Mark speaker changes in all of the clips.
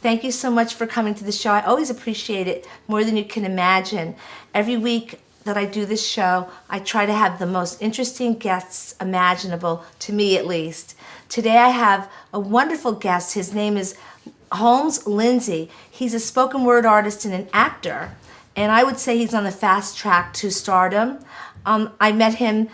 Speaker 1: Thank you so much for coming to the show. I always appreciate it more than you can imagine. Every week that I do this show, I try to have the most interesting guests imaginable, to me at least. Today I have a wonderful guest. His name is Holmes Lindsay. He's a spoken word artist and an actor, and I would say he's on the fast track to stardom. I met him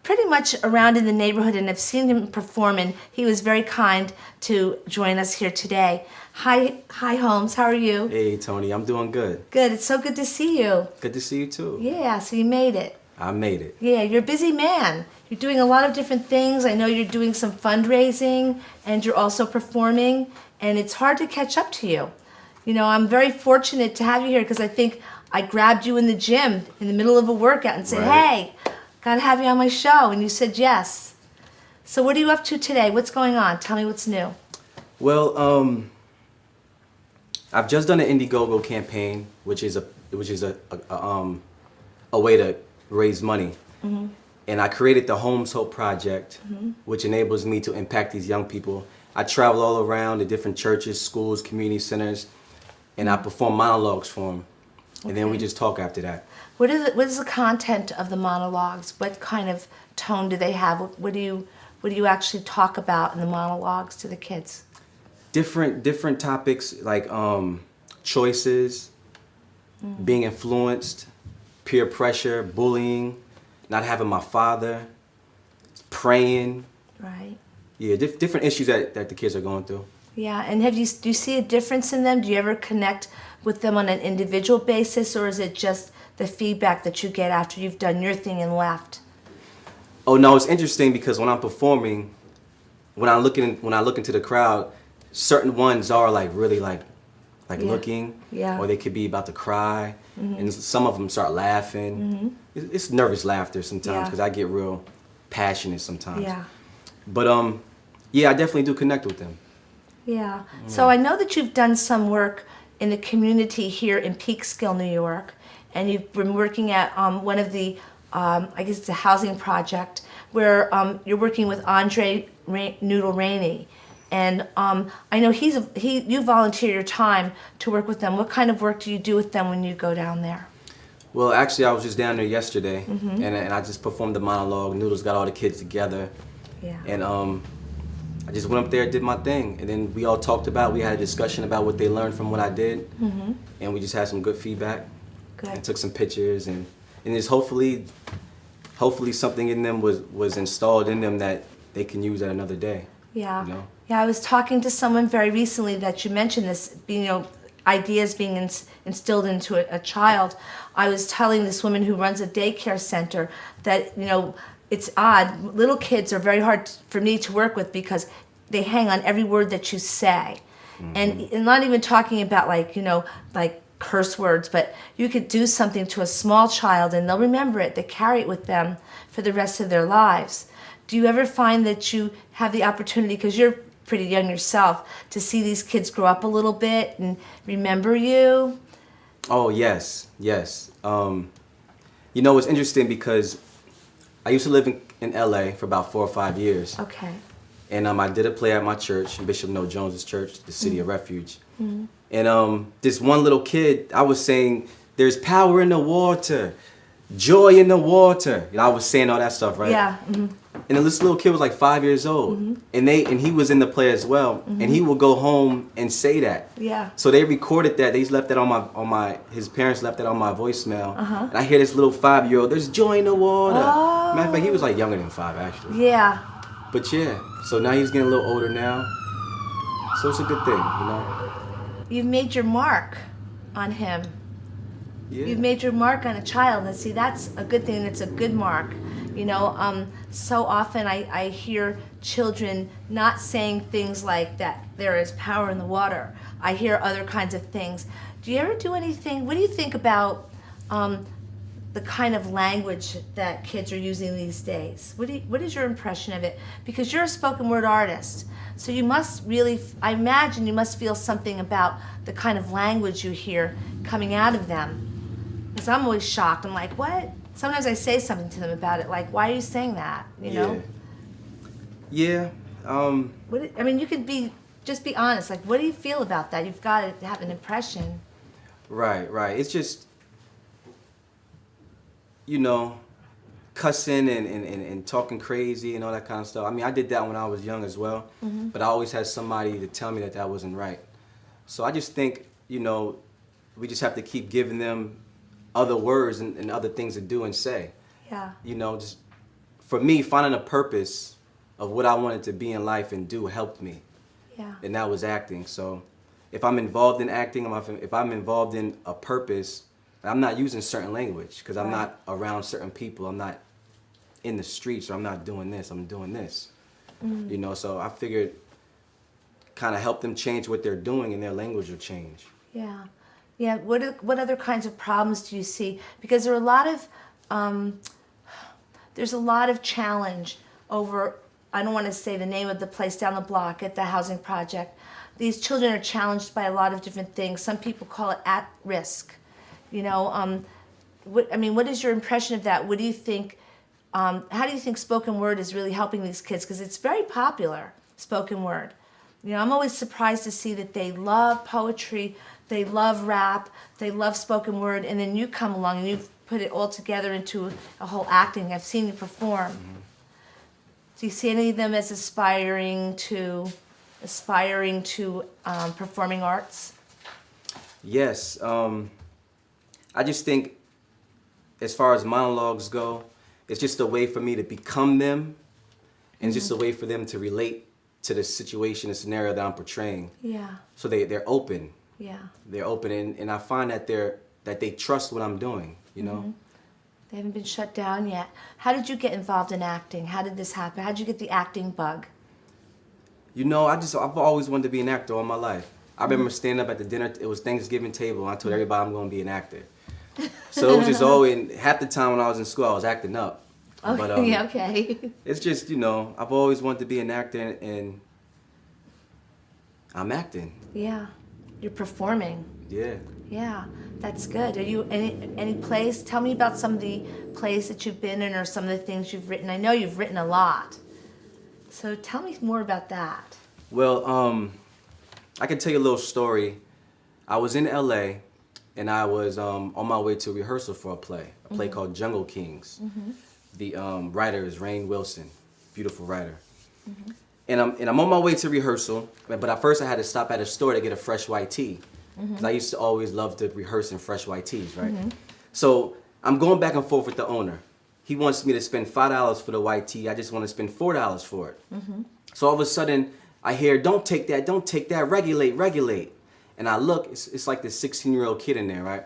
Speaker 1: pretty much around in the neighborhood and have seen him perform, and he was very kind to join us here today. Hi Holmes, how are you?
Speaker 2: Hey Tony, I'm doing good.
Speaker 1: Good, it's so good to see you.
Speaker 2: Good to see you too.
Speaker 1: Yeah, so you made it.
Speaker 2: I made it.
Speaker 1: Yeah, you're a busy man. You're doing a lot of different things. I know you're doing some fundraising and you're also performing, and it's hard to catch up to you. You know, I'm very fortunate to have you here because I think I grabbed you in the gym in the middle of a workout and said,
Speaker 2: Right.
Speaker 1: hey, gotta have you on my show, and you said yes. So what are you up to today? What's going on? Tell me what's new.
Speaker 2: Well, I've just done an Indiegogo campaign, which is a way to raise money.
Speaker 1: Mm-hmm.
Speaker 2: And I created the Homes Hope Project, which enables me to impact these young people. I travel all around to different churches, schools, community centers, and I perform monologues for them. And then we just talk after that.
Speaker 1: What is the content of the monologues? What kind of tone do they have? What do you actually talk about in the monologues to the kids?
Speaker 2: Different topics like choices, being influenced, peer pressure, bullying, not having my father, praying.
Speaker 1: Right.
Speaker 2: Yeah, different issues that the kids are going through.
Speaker 1: Yeah, and do you see a difference in them? Do you ever connect with them on an individual basis, or is it just the feedback that you get after you've done your thing and left?
Speaker 2: Oh no, it's interesting because when I'm performing, when I look into the crowd, certain ones are like really like
Speaker 1: Yeah.
Speaker 2: looking,
Speaker 1: Yeah.
Speaker 2: or they could be about to cry, and some of them start laughing. It's nervous laughter sometimes
Speaker 1: Yeah.
Speaker 2: because I get real passionate sometimes.
Speaker 1: Yeah.
Speaker 2: But yeah, I definitely do connect with them.
Speaker 1: Yeah. So I know that you've done some work in the community here in Peekskill, New York, and you've been working at one of the, I guess it's a housing project, where you're working with Andre Noodle Rainey. And I know you volunteer your time to work with them. What kind of work do you do with them when you go down there?
Speaker 2: Well, actually, I was just down there yesterday, and I just performed the monologue. Noodles got all the kids together,
Speaker 1: Yeah.
Speaker 2: and I just went up there, did my thing, and then we all talked about. We had a discussion about what they learned from what I did, and we just had some good feedback.
Speaker 1: Good.
Speaker 2: And took some pictures, and just hopefully something in them was installed in them that they can use at another day.
Speaker 1: Yeah.
Speaker 2: You know?
Speaker 1: Yeah, I was talking to someone very recently that you mentioned this, ideas being instilled into a child. I was telling this woman who runs a daycare center that, it's odd. Little kids are very hard for me to work with because they hang on every word that you say. And not even talking about like curse words, but you could do something to a small child and they'll remember it. They carry it with them for the rest of their lives. Do you ever find that you have the opportunity, because you're pretty young yourself, to see these kids grow up a little bit and remember you?
Speaker 2: Oh, yes. It's interesting because I used to live in LA for about 4 or 5 years.
Speaker 1: Okay.
Speaker 2: And I did a play at my church, Bishop Noah Jones's church, the City of Refuge. And this one little kid, I was saying, there's power in the water, joy in the water. I was saying all that stuff, right?
Speaker 1: Yeah.
Speaker 2: And this little kid was like 5 years old, and he was in the play as well, and he would go home and say that.
Speaker 1: Yeah.
Speaker 2: So they recorded that. They left that his parents left that on my voicemail, and I hear this little 5-year-old. There's joy in the water.
Speaker 1: Oh.
Speaker 2: Matter of fact, he was like younger than 5 actually.
Speaker 1: Yeah.
Speaker 2: But yeah, so now he's getting a little older now, so it's a good thing,
Speaker 1: You've made your mark on him.
Speaker 2: Yeah.
Speaker 1: You've made your mark on a child, and see, that's a good thing. It's a good mark. So often I hear children not saying things like that there is power in the water. I hear other kinds of things. Do you ever do anything? What do you think about the kind of language that kids are using these days? What is your impression of it? Because you're a spoken word artist, so you must really, I imagine you must feel something about the kind of language you hear coming out of them. Because I'm always shocked. I'm like, what? Sometimes I say something to them about it, like, why are you saying that? You know?
Speaker 2: Yeah.
Speaker 1: You could be just be honest. Like, what do you feel about that? You've got to have an impression.
Speaker 2: Right, right. It's just, you know, cussing and talking crazy and all that kind of stuff. I mean, I did that when I was young as well, but I always had somebody to tell me that that wasn't right. So I just think, you know, we just have to keep giving them other words and other things to do and say.
Speaker 1: Yeah.
Speaker 2: You know, just for me, finding a purpose of what I wanted to be in life and do helped me.
Speaker 1: Yeah.
Speaker 2: And that was acting. So if I'm involved in acting, if I'm involved in a purpose, I'm not using certain language because I'm not around certain people. I'm not in the streets, or I'm not doing this. I'm doing this. You know, so I figured kind of help them change what they're doing and their language will change.
Speaker 1: Yeah. Yeah. What other kinds of problems do you see? Because there are there's a lot of challenge over, I don't want to say the name of the place down the block at the housing project. These children are challenged by a lot of different things. Some people call it at risk. You know, what is your impression of that? What do you think? How do you think spoken word is really helping these kids? Because it's very popular, spoken word. You know, I'm always surprised to see that they love poetry, they love rap, they love spoken word, and then you come along and you've put it all together into a whole acting. I've seen you perform. Do you see any of them as aspiring to performing arts?
Speaker 2: Yes. I just think as far as monologues go, it's just a way for me to become them, and it's just a way for them to relate to the situation, the scenario that I'm portraying.
Speaker 1: Yeah.
Speaker 2: So they're open.
Speaker 1: Yeah.
Speaker 2: They're open, and I find that they trust what I'm doing, you know?
Speaker 1: They haven't been shut down yet. How did you get involved in acting? How did this happen? How did you get the acting bug?
Speaker 2: You know, I've always wanted to be an actor all my life. I remember standing up at the dinner, it was Thanksgiving table, and I told everybody I'm going to be an actor. So it was just always, half the time when I was in school, I was acting up.
Speaker 1: Oh,
Speaker 2: But,
Speaker 1: yeah, okay.
Speaker 2: it's just, you know, I've always wanted to be an actor, and I'm acting.
Speaker 1: Yeah. You're performing.
Speaker 2: Yeah.
Speaker 1: Yeah, that's good. Are you any plays? Tell me about some of the plays that you've been in or some of the things you've written. I know you've written a lot. So tell me more about that.
Speaker 2: Well, I can tell you a little story. I was in LA, and I was on my way to rehearsal for a play called Jungle Kings. The writer is Rainn Wilson, beautiful writer. And I'm on my way to rehearsal, but at first I had to stop at a store to get a fresh white tea. Because I used to always love to rehearse in fresh white teas, right? So I'm going back and forth with the owner. He wants me to spend $5 for the white tea. I just want to spend $4 for it. So all of a sudden, I hear, don't take that, regulate. And I look, it's like this 16-year-old kid in there, right?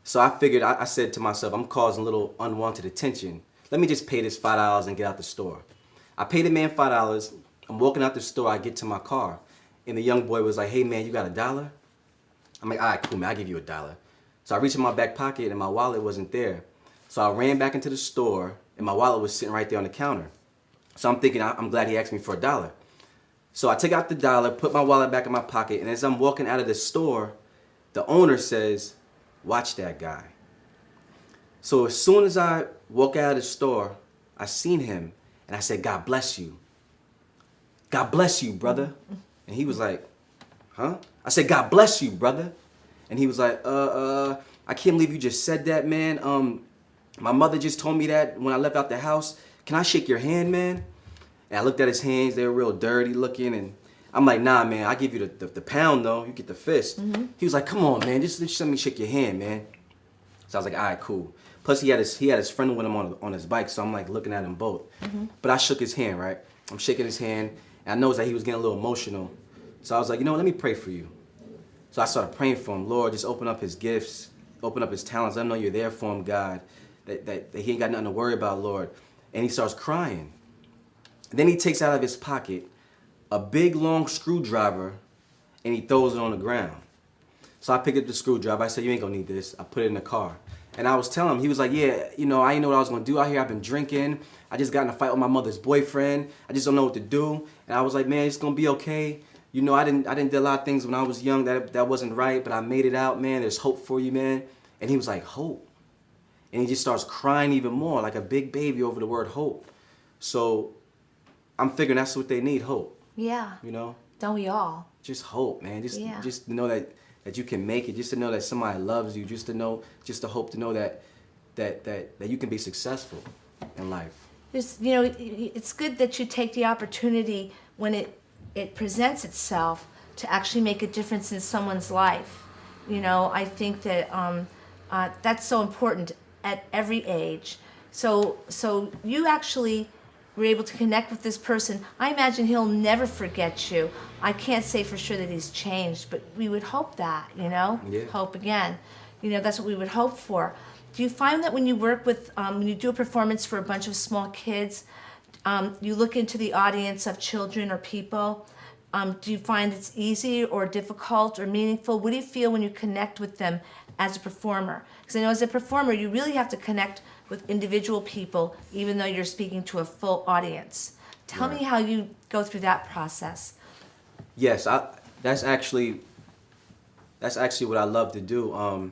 Speaker 2: So I figured, I said to myself, I'm causing a little unwanted attention. Let me just pay this $5 and get out the store. I paid the man $5. I'm walking out the store, I get to my car. And the young boy was like, hey man, you got $1? I'm like, all right, cool, man, I'll give you $1. So I reached in my back pocket and my wallet wasn't there. So I ran back into the store and my wallet was sitting right there on the counter. So I'm thinking, I'm glad he asked me for $1. So I take out the dollar, put my wallet back in my pocket, and as I'm walking out of the store, the owner says, watch that guy. So as soon as I walk out of the store, I seen him and I said, God bless you. God bless you, brother. And he was like, huh? I said, God bless you, brother. And he was like, I can't believe you just said that, man. My mother just told me that when I left out the house. Can I shake your hand, man? And I looked at his hands. They were real dirty looking. And I'm like, nah, man, I'll give you the pound, though. You get the fist. He was like, come on, man. Just let me shake your hand, man. So I was like, all right, cool. Plus, he had his friend with him on his bike. So I'm like looking at them both. But I shook his hand, right? I'm shaking his hand. And I noticed that he was getting a little emotional. So I was like, you know what? Let me pray for you. So I started praying for him. Lord, just open up his gifts. Open up his talents. Let him know you're there for him, God. That he ain't got nothing to worry about, Lord. And he starts crying. And then he takes out of his pocket a big, long screwdriver, and he throws it on the ground. So I picked up the screwdriver. I said, you ain't going to need this. I put it in the car. And I was telling him, he was like, yeah, you know, I didn't know what I was going to do out here. I've been drinking. I just got in a fight with my mother's boyfriend. I just don't know what to do. And I was like, man, it's going to be okay. You know, I didn't do a lot of things when I was young that wasn't right, but I made it out, man. There's hope for you, man. And he was like, hope. And he just starts crying even more, like a big baby over the word hope. So I'm figuring that's what they need, hope.
Speaker 1: Yeah.
Speaker 2: You know?
Speaker 1: Don't we all?
Speaker 2: Just hope, man.
Speaker 1: Yeah.
Speaker 2: Just to know that you can make it. Just to know that somebody loves you. Just to hope to know that you can be successful in life.
Speaker 1: It's good that you take the opportunity when it presents itself to actually make a difference in someone's life. I think that that's so important at every age. So you actually were able to connect with this person. I imagine he'll never forget you. I can't say for sure that he's changed, but we would hope that,
Speaker 2: Yeah.
Speaker 1: Hope again. That's what we would hope for. Do you find that when you work with, when you do a performance for a bunch of small kids, you look into the audience of children or people? Do you find it's easy or difficult or meaningful? What do you feel when you connect with them as a performer? Because I know as a performer, you really have to connect with individual people, even though you're speaking to a full audience. Tell me how you go through that process.
Speaker 2: Yes, that's actually what I love to do.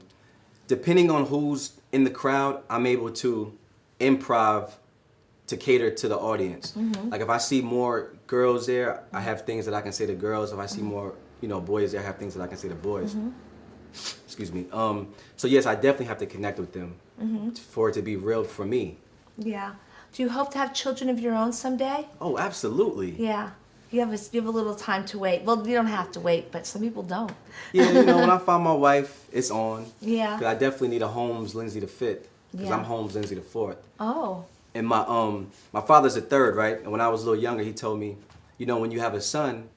Speaker 2: Depending on who's in the crowd, I'm able to improv to cater to the audience.
Speaker 1: Mm-hmm.
Speaker 2: Like if I see more girls there, I have things that I can say to girls. If I see more, boys there, I have things that I can say to boys.
Speaker 1: Mm-hmm.
Speaker 2: Excuse me. So yes, I definitely have to connect with them for it to be real for me.
Speaker 1: Yeah. Do you hope to have children of your own someday?
Speaker 2: Oh, absolutely.
Speaker 1: Yeah. You have a little time to wait. Well, you don't have to wait, but some people don't.
Speaker 2: Yeah, when I find my wife, it's on.
Speaker 1: Yeah.
Speaker 2: 'Cause I definitely need a Holmes Lindsay V. Because
Speaker 1: Yeah.
Speaker 2: I'm Holmes Lindsay IV.
Speaker 1: Oh.
Speaker 2: And my father's a third, right? And when I was a little younger, he told me, when you have a son,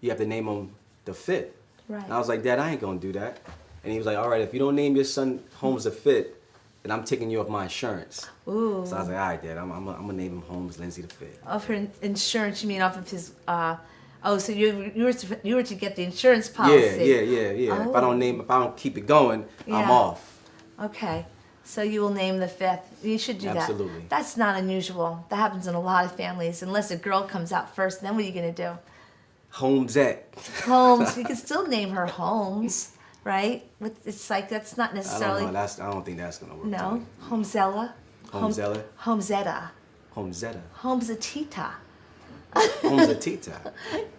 Speaker 2: you have to name him the fifth.
Speaker 1: Right.
Speaker 2: And I was like, Dad, I ain't gonna do that. And he was like, all right, if you don't name your son Holmes the fifth, then I'm taking you off my insurance.
Speaker 1: Ooh.
Speaker 2: So I was like, all right, Dad, I'm gonna name him Holmes Lindsay V.
Speaker 1: Off her insurance, you mean off of his? So you were to get the insurance policy.
Speaker 2: Yeah.
Speaker 1: Oh.
Speaker 2: If I don't keep it going,
Speaker 1: Yeah.
Speaker 2: I'm off.
Speaker 1: Okay, so you will name the fifth. You should do that.
Speaker 2: Absolutely.
Speaker 1: That's not unusual. That happens in a lot of families. Unless a girl comes out first, then what are you gonna do?
Speaker 2: Holmesette.
Speaker 1: Holmes. You can still name her Holmes, right? It's like that's not
Speaker 2: I
Speaker 1: necessarily.
Speaker 2: don't know. I don't think that's gonna work.
Speaker 1: No, Holmesella.
Speaker 2: Holmesella?
Speaker 1: Homzetta.
Speaker 2: Homezetta.
Speaker 1: Homzetita.
Speaker 2: Homzetita.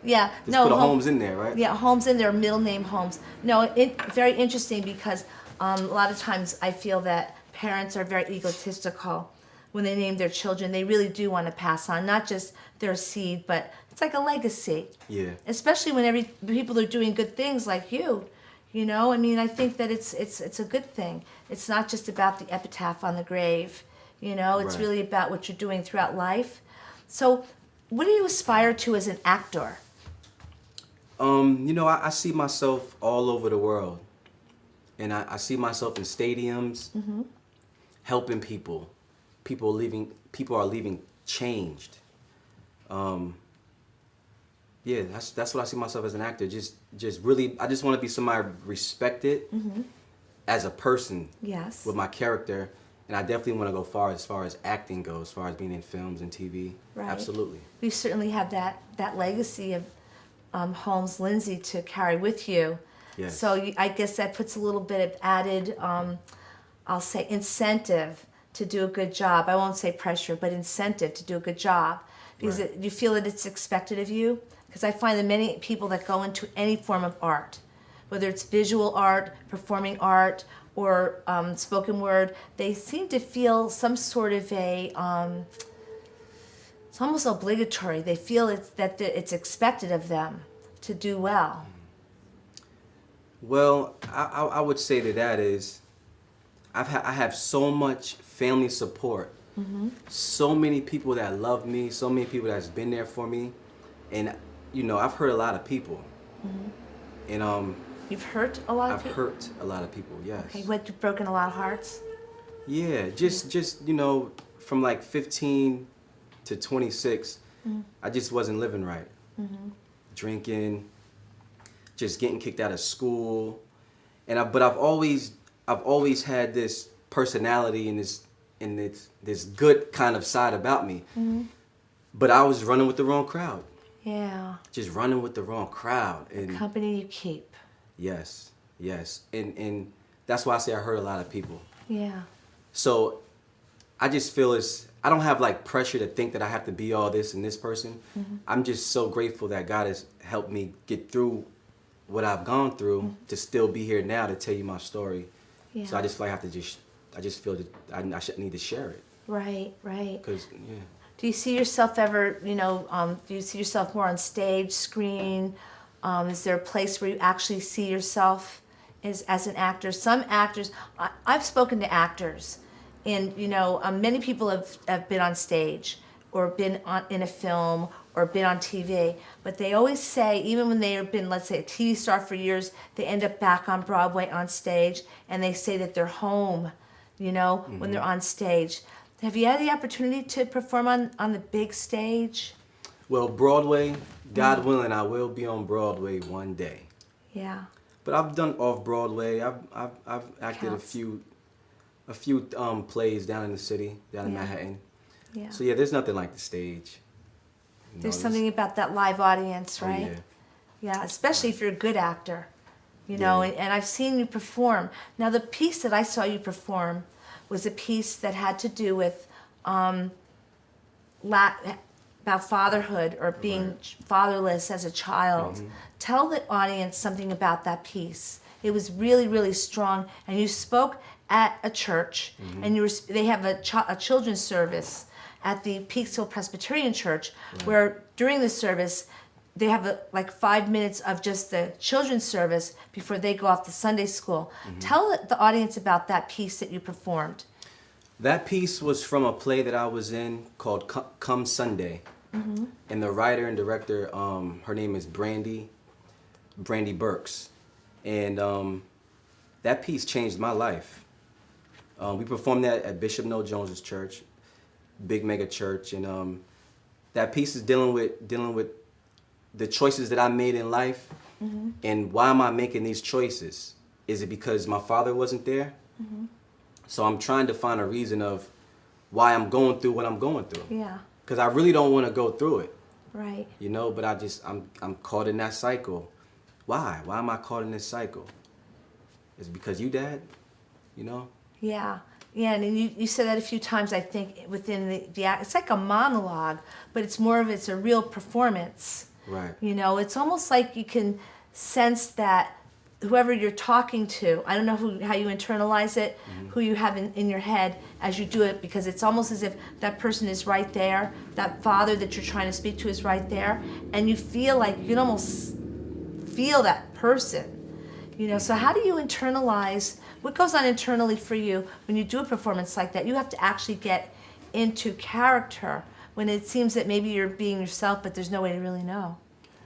Speaker 1: Yeah.
Speaker 2: Just
Speaker 1: no.
Speaker 2: put a Holmes in there, right?
Speaker 1: Yeah, Holmes in there, middle name Holmes. No, very interesting because a lot of times I feel that parents are very egotistical when they name their children. They really do want to pass on not just their seed, but it's like a legacy.
Speaker 2: Yeah.
Speaker 1: Especially when people are doing good things like you. I mean, I think that it's a good thing. It's not just about the epitaph on the grave. It's
Speaker 2: Right.
Speaker 1: really about what you're doing throughout life. So, what do you aspire to as an actor?
Speaker 2: I see myself all over the world. And I see myself in stadiums, helping people. People are leaving changed. Yeah, that's what I see myself as an actor. Just really, I just want to be somebody respected as a person.
Speaker 1: Yes.
Speaker 2: With my character, and I definitely want to go far as acting goes, as far as being in films and TV.
Speaker 1: Right.
Speaker 2: Absolutely.
Speaker 1: You certainly have that legacy of Holmes Lindsay to carry with you.
Speaker 2: Yes.
Speaker 1: So I guess that puts a little bit of added, I'll say, incentive to do a good job. I won't say pressure, but incentive to do a good job. Because
Speaker 2: Right.
Speaker 1: you feel that it's expected of you. Because I find that many people that go into any form of art, whether it's visual art, performing art, or spoken word, they seem to feel some sort of it's almost obligatory. They feel that it's expected of them to do well.
Speaker 2: Well, I would say that is, I have so much family support, so many people that love me, so many people that's been there for me, and I've hurt a lot of people, and
Speaker 1: You've hurt a lot of
Speaker 2: I've
Speaker 1: people?
Speaker 2: hurt a lot of people. Yes.
Speaker 1: Okay, you've broken a lot of hearts?
Speaker 2: Yeah, just from like 15 to 26, I just wasn't living right. Drinking, just getting kicked out of school, but I've always had this personality and this good kind of side about me. But I was running with the wrong crowd.
Speaker 1: Yeah.
Speaker 2: Just running with the wrong crowd. And
Speaker 1: Company you keep.
Speaker 2: yes. And that's why I say I hurt a lot of people.
Speaker 1: Yeah.
Speaker 2: So I just feel I don't have like pressure to think that I have to be all this and this person. I'm just so grateful that God has helped me get through what I've gone through to still be here now to tell you my story.
Speaker 1: Yeah.
Speaker 2: So I just feel like I just feel that I should need to share it.
Speaker 1: Right, right.
Speaker 2: Cause yeah.
Speaker 1: Do you see yourself ever, do you see yourself more on stage, screen? Is there a place where you actually see yourself as an actor? Some actors, I've spoken to actors, and many people have been on stage or been in a film or been on TV, but they always say, even when they have been, let's say, a TV star for years, they end up back on Broadway on stage, and they say that they're home, when they're on stage. Have you had the opportunity to perform on the big stage?
Speaker 2: Well, Broadway, God willing, I will be on Broadway one day.
Speaker 1: Yeah.
Speaker 2: But I've done off Broadway. I've acted
Speaker 1: Counts.
Speaker 2: a few plays down in the city, down in
Speaker 1: Yeah.
Speaker 2: Manhattan.
Speaker 1: Yeah.
Speaker 2: So yeah, there's nothing like the stage.
Speaker 1: There's something about that live audience,
Speaker 2: Oh,
Speaker 1: right?
Speaker 2: yeah.
Speaker 1: Yeah, especially if you're a good actor,
Speaker 2: Yeah.
Speaker 1: and I've seen you perform. Now, the piece that I saw you perform was a piece that had to do with about fatherhood or being
Speaker 2: Right.
Speaker 1: fatherless as a child. Tell the audience something about that piece. It was really, really strong, and you spoke at a church, and they have a children's service at the Peaksville Presbyterian Church, where during the service they have like 5 minutes of just the children's service before they go off to Sunday school. Tell the audience about that piece that you performed.
Speaker 2: That piece was from a play that I was in called Come Sunday. And the writer and director, her name is Brandy Burks. And that piece changed my life. We performed that at Bishop Noel Jones's church, big mega church. And that piece is dealing with the choices that I made in life. And why am I making these choices? Is it because my father wasn't there? So I'm trying to find a reason of why I'm going through what I'm going through.
Speaker 1: Yeah,
Speaker 2: Because I really don't want to go through it,
Speaker 1: right.
Speaker 2: but I'm caught in that cycle. Why? Why am I caught in this cycle? Is it because you, Dad?
Speaker 1: Yeah, yeah, and you said that a few times, I think, within the act. It's like a monologue, but it's a real performance.
Speaker 2: Right.
Speaker 1: It's almost like you can sense that whoever you're talking to, I don't know how you internalize it, who you have in your head as you do it, because it's almost as if that person is right there, that father that you're trying to speak to is right there, and you feel like you can almost feel that person. So how do you internalize, what goes on internally for you when you do a performance like that? You have to actually get into character when it seems that maybe you're being yourself, but there's no way to really know.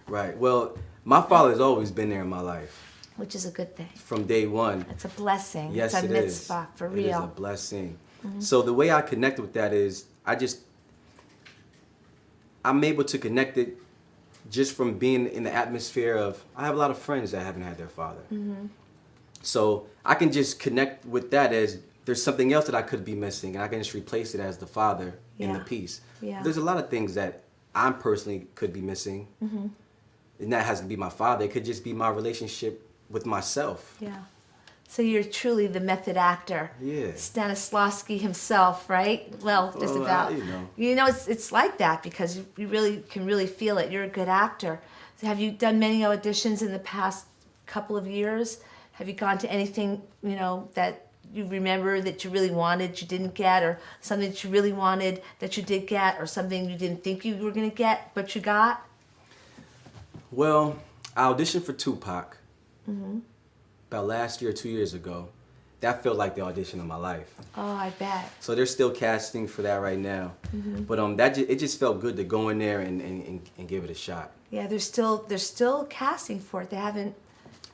Speaker 2: Right. Well, my father's always been there in my life.
Speaker 1: Which is a good thing.
Speaker 2: From day one.
Speaker 1: It's a blessing.
Speaker 2: Yes,
Speaker 1: it's a
Speaker 2: it
Speaker 1: mitzvah,
Speaker 2: is.
Speaker 1: for
Speaker 2: It is a
Speaker 1: real.
Speaker 2: blessing. So the way I connect with that is I'm able to connect it just from being in the atmosphere of, I have a lot of friends that haven't had their father. So I can just connect with that as there's something else that I could be missing, and I can just replace it as the father in the
Speaker 1: Yeah.
Speaker 2: piece.
Speaker 1: Yeah.
Speaker 2: There's a lot of things that I personally could be missing, and that has to be my father. It could just be my relationship with myself.
Speaker 1: Yeah. So you're truly the method actor.
Speaker 2: Yeah.
Speaker 1: Stanislavski himself, right? Well, just
Speaker 2: Oh,
Speaker 1: about. It's like that because you really can really feel it. You're a good actor. So have you done many auditions in the past couple of years? Have you gone to anything, that you remember that you really wanted, you didn't get, or something that you really wanted that you did get, or something you didn't think you were going to get, but you got?
Speaker 2: Well, I auditioned for Tupac about last year or 2 years ago. That felt like the audition of my life.
Speaker 1: Oh, I bet.
Speaker 2: So they're still casting for that right now. But it just felt good to go in there and give it a shot.
Speaker 1: Yeah, they're still casting for it. They haven't.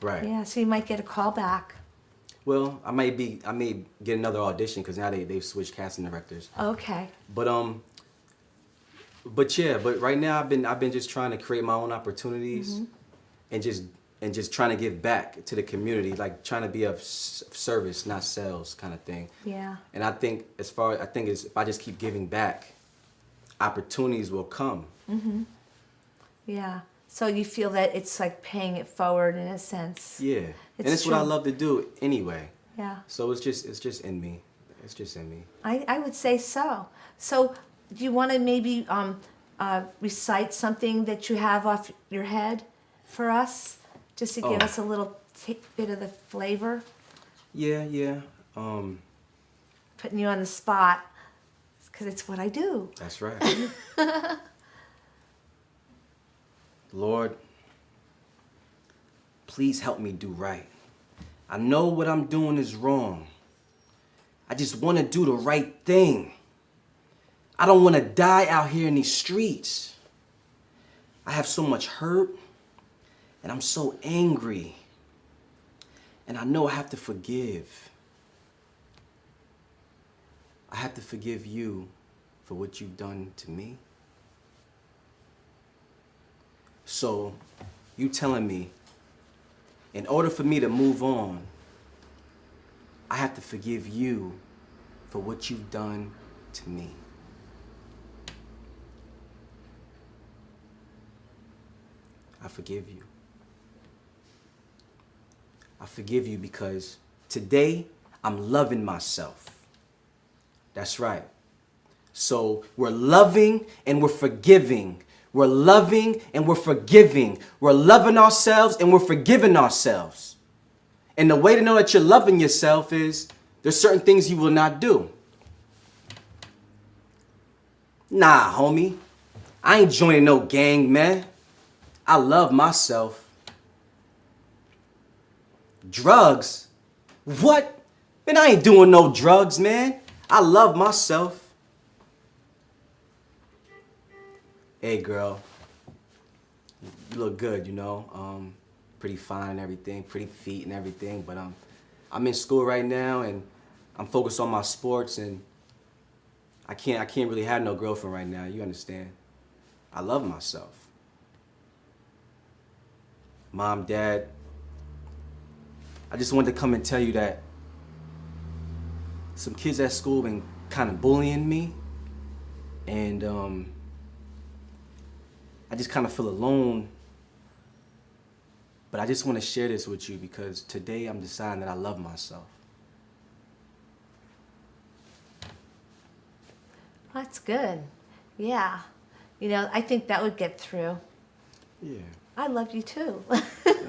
Speaker 2: Right.
Speaker 1: Yeah, so you might get a call back.
Speaker 2: Well, I may get another audition because now they've switched casting directors.
Speaker 1: Okay.
Speaker 2: But right now I've been just trying to create my own opportunities and just trying to give back to the community, like trying to be of service, not sales kind of thing.
Speaker 1: Yeah.
Speaker 2: And I think if I just keep giving back, opportunities will come.
Speaker 1: Yeah. So you feel that it's like paying it forward in a sense.
Speaker 2: Yeah. And it's what I
Speaker 1: true.
Speaker 2: love to do anyway.
Speaker 1: Yeah.
Speaker 2: So it's just in me. It's just in me.
Speaker 1: I would say so. So, do you want to maybe recite something that you have off your head for us, just to give us a little bit of the flavor?
Speaker 2: Yeah.
Speaker 1: Putting you on the spot, because it's what I do.
Speaker 2: That's right. Lord, please help me do right. I know what I'm doing is wrong. I just want to do the right thing. I don't want to die out here in these streets. I have so much hurt, and I'm so angry. And I know I have to forgive. I have to forgive you for what you've done to me. So, you telling me, in order for me to move on, I have to forgive you for what you've done to me. I forgive you. I forgive you because today I'm loving myself. That's right. So we're loving and we're forgiving. We're loving and we're forgiving. We're loving ourselves and we're forgiving ourselves. And the way to know that you're loving yourself is there's certain things you will not do. Nah, homie. I ain't joining no gang, man. I love myself. Drugs? What? Man, I ain't doing no drugs, man. I love myself. Hey, girl. You look good, you know. Pretty fine and everything, pretty feet and everything. But I'm in school right now and I'm focused on my sports and I can't really have no girlfriend right now. You understand? I love myself. Mom, Dad, I just wanted to come and tell you that some kids at school been kind of bullying me, and I just kind of feel alone. But I just want to share this with you because today I'm deciding that I love myself.
Speaker 1: That's good. Yeah. You know, I think that would get through.
Speaker 2: Yeah.
Speaker 1: I love you too.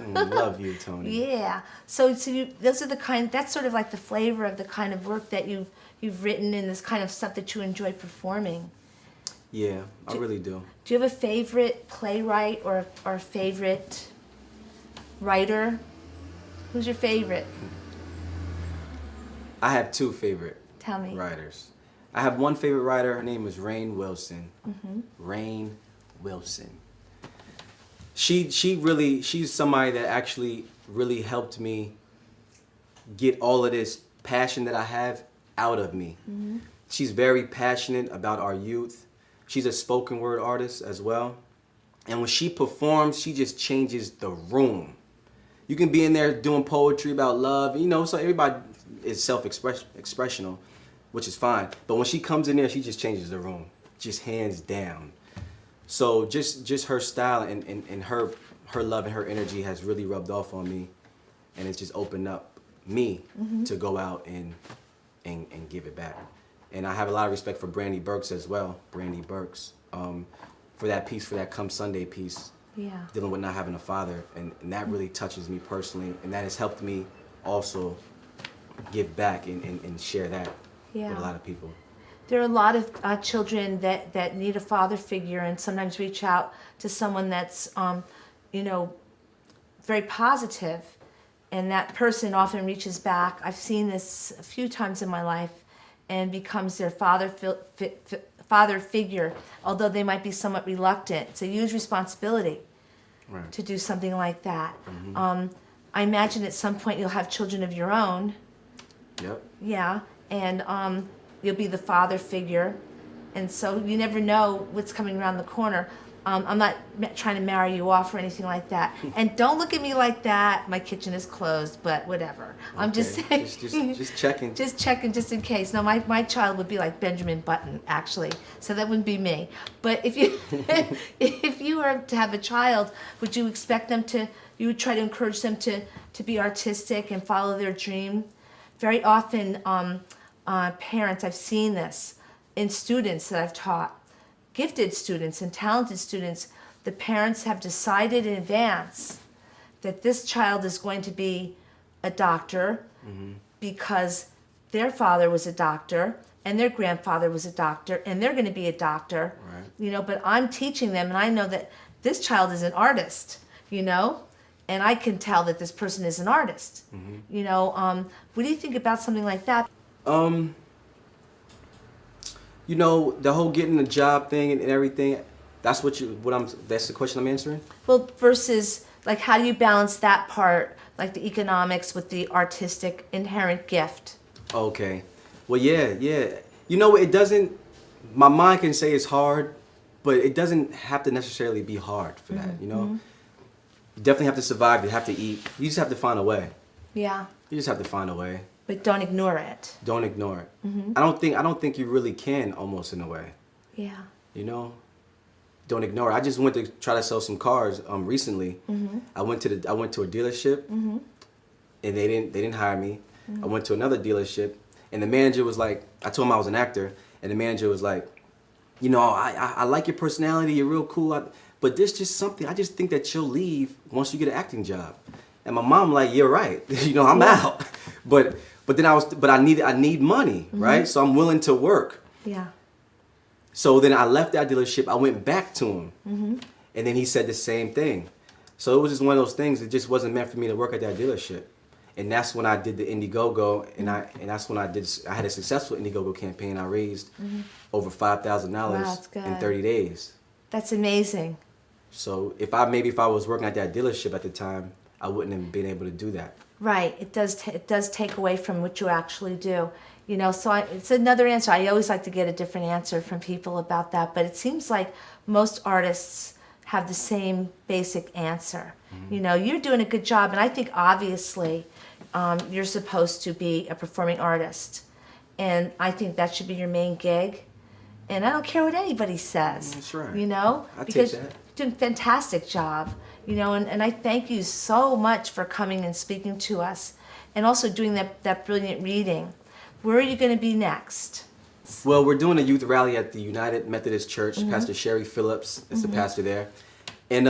Speaker 2: Love you, Tony.
Speaker 1: Yeah. So those are the kind. That's sort of like the flavor of the kind of work that you've written and this kind of stuff that you enjoy performing.
Speaker 2: Yeah, I really do.
Speaker 1: Do you have a favorite playwright or favorite writer? Who's your favorite?
Speaker 2: I have two favorite
Speaker 1: Tell me.
Speaker 2: writers. I have one favorite writer. Her name is Rainn Wilson.
Speaker 1: Mm-hmm.
Speaker 2: Rainn Wilson. She's somebody that actually really helped me get all of this passion that I have out of me. Mm-hmm. She's very passionate about our youth. She's a spoken word artist as well. And when she performs, she just changes the room. You can be in there doing poetry about love, you know, so everybody is self-expressional, which is fine. But when she comes in there, she just changes the room, just hands down. So just her style and her love and her energy has really rubbed off on me, and it's just opened up me to go out and give it back. And I have a lot of respect for Brandy Burks as well, Brandy Burks, for that piece, for that Come Sunday piece, dealing with not having a father, and that really touches me personally, and that has helped me also give back and share that with a lot of people.
Speaker 1: There are a lot of children that need a father figure and sometimes reach out to someone that's, very positive, and that person often reaches back. I've seen this a few times in my life and becomes their father figure, although they might be somewhat reluctant. It's a huge responsibility to do something like that. Mm-hmm. I imagine at some point you'll have children of your own.
Speaker 2: Yep.
Speaker 1: Yeah, and you'll be the father figure, and so you never know what's coming around the corner. I'm not trying to marry you off or anything like that. And don't look at me like that. My kitchen is closed, but whatever. Okay. I'm just saying.
Speaker 2: Just checking.
Speaker 1: Just checking, just in case. No, my child would be like Benjamin Button, actually. So that wouldn't be me. But if you if you were to have a child, would you expect them to? You would try to encourage them to be artistic and follow their dream. Very often, parents, I've seen this in students that I've taught, gifted students and talented students. The parents have decided in advance that this child is going to be a doctor because their father was a doctor and their grandfather was a doctor and they're going to be a doctor.
Speaker 2: Right.
Speaker 1: You know, but I'm teaching them and I know that this child is an artist, you know, and I can tell that this person is an artist. You know, what do you think about something like that?
Speaker 2: You know, the whole getting a job thing and everything, that's the question I'm answering?
Speaker 1: Well, versus like how do you balance that part, like the economics with the artistic inherent gift?
Speaker 2: Okay. Well, yeah. You know, my mind can say it's hard, but it doesn't have to necessarily be hard for that, you know? You definitely have to survive, you have to eat. You just have to find a way.
Speaker 1: Yeah.
Speaker 2: You just have to find a way.
Speaker 1: But don't ignore it.
Speaker 2: Don't ignore it. I don't think you really can, almost, in a way.
Speaker 1: Yeah.
Speaker 2: You know? Don't ignore it. I just went to try to sell some cars recently. I went to a dealership and they didn't hire me. I went to another dealership and the manager was like, I told him I was an actor, and the manager was like, you know, I like your personality, you're real cool, but there's just something, I just think that you'll leave once you get an acting job. And my mom like, you're right, you know, I'm out. But I need money, right? So I'm willing to work.
Speaker 1: Yeah.
Speaker 2: So then I left that dealership, I went back to him, and then he said the same thing. So it was just one of those things, it just wasn't meant for me to work at that dealership. And that's when I did the Indiegogo, and that's when I had a successful Indiegogo campaign. I raised over $5,000 in 30 days.
Speaker 1: That's amazing.
Speaker 2: So if I was working at that dealership at the time, I wouldn't have been able to do that.
Speaker 1: Right. It does take away from what you actually do. You know, so it's another answer. I always like to get a different answer from people about that, but it seems like most artists have the same basic answer. You know, you're doing a good job, and I think obviously you're supposed to be a performing artist, and I think that should be your main gig. And I don't care what anybody says.
Speaker 2: That's right.
Speaker 1: You know,
Speaker 2: because take that.
Speaker 1: You're doing a fantastic job. You know, and I thank you so much for coming and speaking to us, and also doing that brilliant reading. Where are you going to be next?
Speaker 2: Well, we're doing a youth rally at the United Methodist Church. Pastor Sherry Phillips is the pastor there, and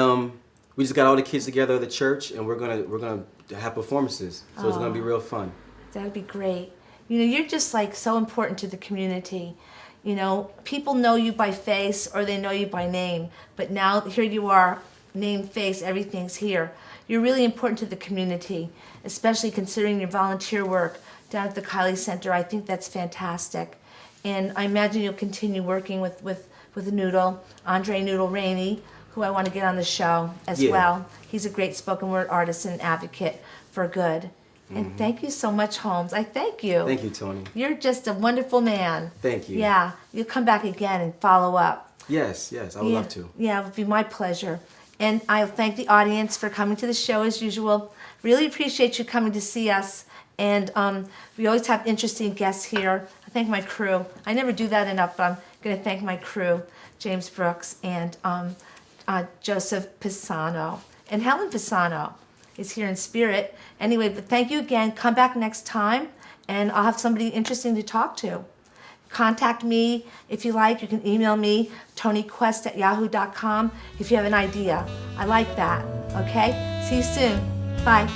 Speaker 2: we just got all the kids together at the church, and we're gonna have performances. So it's gonna be real fun.
Speaker 1: That'd be great. You know, you're just like so important to the community. You know, people know you by face or they know you by name, but now here you are, name, face, everything's here. You're really important to the community, especially considering your volunteer work down at the Kylie Center. I think that's fantastic. And I imagine you'll continue working with Noodle, Andre Noodle Rainey, who I want to get on the show as well. He's a great spoken word artist and advocate for good. And thank you so much, Holmes. I thank you.
Speaker 2: Thank you, Tony.
Speaker 1: You're just a wonderful man.
Speaker 2: Thank you.
Speaker 1: Yeah, you'll come back again and follow up.
Speaker 2: Yes, I would love to.
Speaker 1: Yeah, it would be my pleasure. And I'll thank the audience for coming to the show as usual. Really appreciate you coming to see us. And we always have interesting guests here. I thank my crew. I never do that enough, but I'm going to thank my crew, James Brooks and Joseph Pisano. And Helen Pisano is here in spirit. Anyway, but thank you again. Come back next time, and I'll have somebody interesting to talk to. Contact me if you like. You can email me, tonyquest@yahoo.com, if you have an idea. I like that. Okay? See you soon. Bye.